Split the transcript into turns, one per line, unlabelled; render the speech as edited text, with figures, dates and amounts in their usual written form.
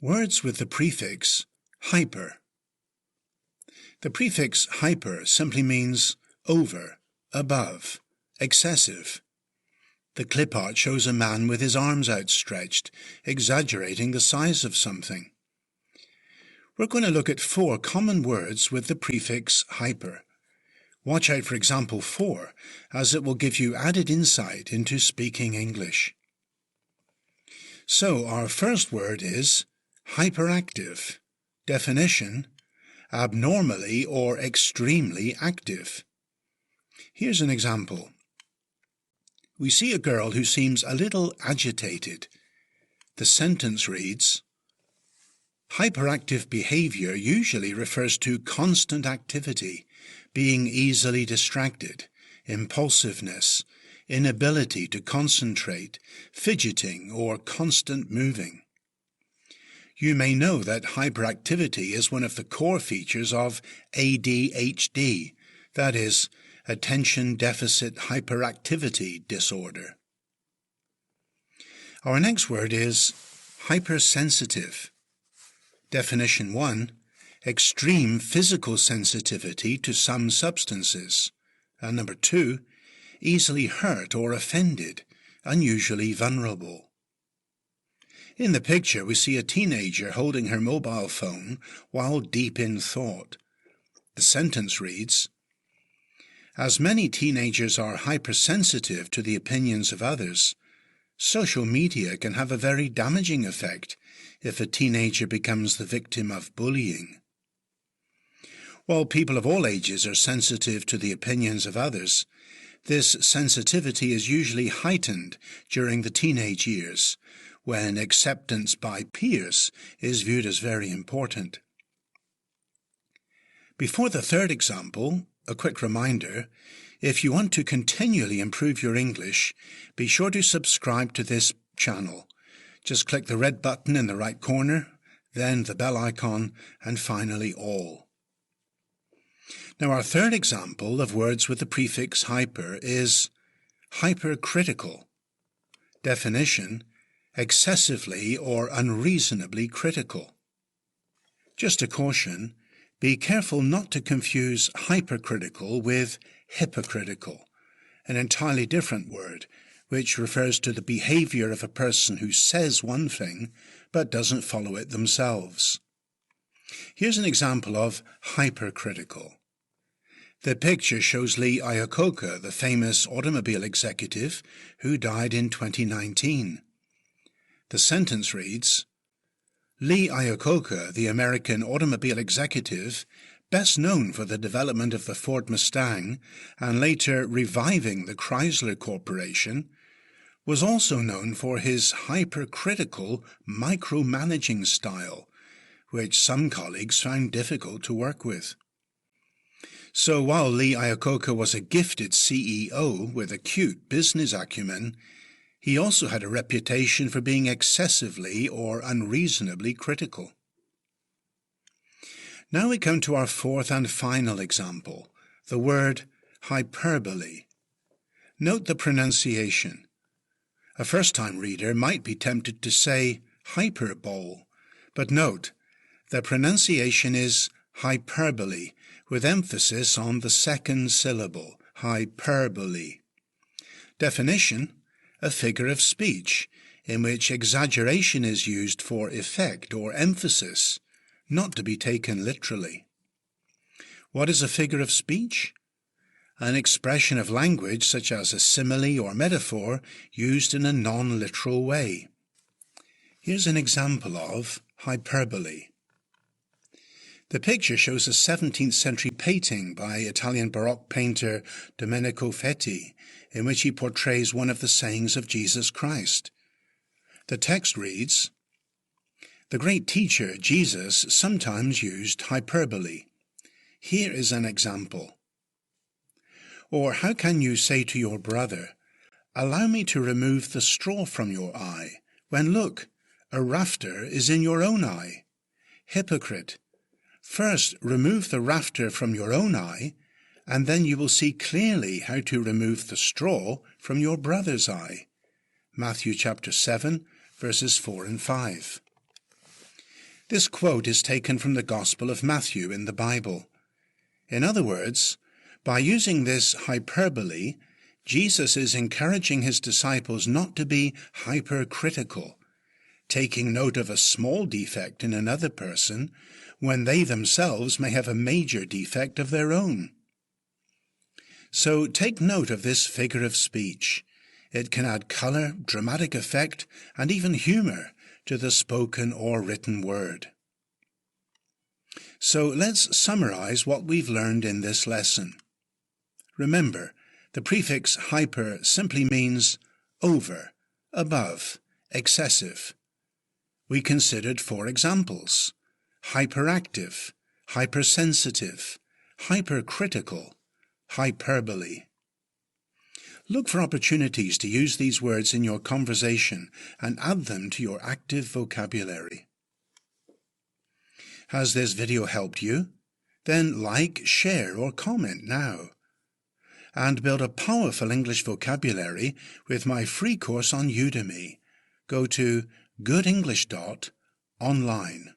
Words with the prefix hyper. The prefix hyper simply means over, above, excessive. The clip art shows a man with his arms outstretched, exaggerating the size of something. We're going to look at 4 common words with the prefix hyper. Watch out for example 4, as it will give you added insight into speaking English. So our first word is hyperactive. Definition: abnormally or extremely active. Here's an example. We see a girl who seems a little agitated. The sentence reads, hyperactive behavior usually refers to constant activity, being easily distracted, impulsiveness, inability to concentrate, fidgeting, or constant moving. You may know that hyperactivity is one of the core features of ADHD, that is, Attention Deficit Hyperactivity Disorder. Our next word is hypersensitive. Definition 1, extreme physical sensitivity to some substances. And number 2, easily hurt or offended, unusually vulnerable. In the picture, we see a teenager holding her mobile phone while deep in thought. The sentence reads, as many teenagers are hypersensitive to the opinions of others, social media can have a very damaging effect if a teenager becomes the victim of bullying. While people of all ages are sensitive to the opinions of others, this sensitivity is usually heightened during the teenage years, when acceptance by peers is viewed as very important. Before the third example, a quick reminder: if you want to continually improve your English, be sure to subscribe to this channel. Just click the red button in the right corner, then the bell icon, and finally all. Now our third example of words with the prefix hyper is hypercritical. Definition: excessively or unreasonably critical. Just a caution, be careful not to confuse hypercritical with hypocritical, an entirely different word, which refers to the behavior of a person who says one thing but doesn't follow it themselves. Here's an example of hypercritical. The picture shows Lee Iacocca, the famous automobile executive who died in 2019. The sentence reads, Lee Iacocca, the American automobile executive, best known for the development of the Ford Mustang and later reviving the Chrysler Corporation, was also known for his hypercritical micromanaging style, which some colleagues found difficult to work with. So while Lee Iacocca was a gifted CEO with acute business acumen, he also had a reputation for being excessively or unreasonably critical. Now we come to our fourth and final example, the word hyperbole. Note the pronunciation. A first-time reader might be tempted to say hyperbole, but note, the pronunciation is hyperbole, with emphasis on the second syllable, hyperbole. Definition: a figure of speech in which exaggeration is used for effect or emphasis, not to be taken literally. What is a figure of speech? An expression of language such as a simile or metaphor used in a non-literal way. Here's an example of hyperbole. The picture shows a 17th century painting by Italian Baroque painter Domenico Fetti, in which he portrays one of the sayings of Jesus Christ. The text reads, the great teacher, Jesus, sometimes used hyperbole. Here is an example. Or how can you say to your brother, allow me to remove the straw from your eye, when look, a rafter is in your own eye? Hypocrite, first remove the rafter from your own eye, and then you will see clearly how to remove the straw from your brother's eye. Matthew chapter 7, verses 4 and 5. This quote is taken from the Gospel of Matthew in the Bible. In other words, by using this hyperbole, Jesus is encouraging his disciples not to be hypercritical, taking note of a small defect in another person when they themselves may have a major defect of their own. So take note of this figure of speech. It can add color, dramatic effect, and even humor to the spoken or written word. So let's summarize what we've learned in this lesson. Remember, the prefix hyper simply means over, above, excessive. We considered 4 examples: hyperactive, hypersensitive, hypercritical, hyperbole. Look for opportunities to use these words in your conversation and add them to your active vocabulary. Has this video helped you? Then like, share, or comment now. And build a powerful English vocabulary with my free course on Udemy. Go to goodenglish.online.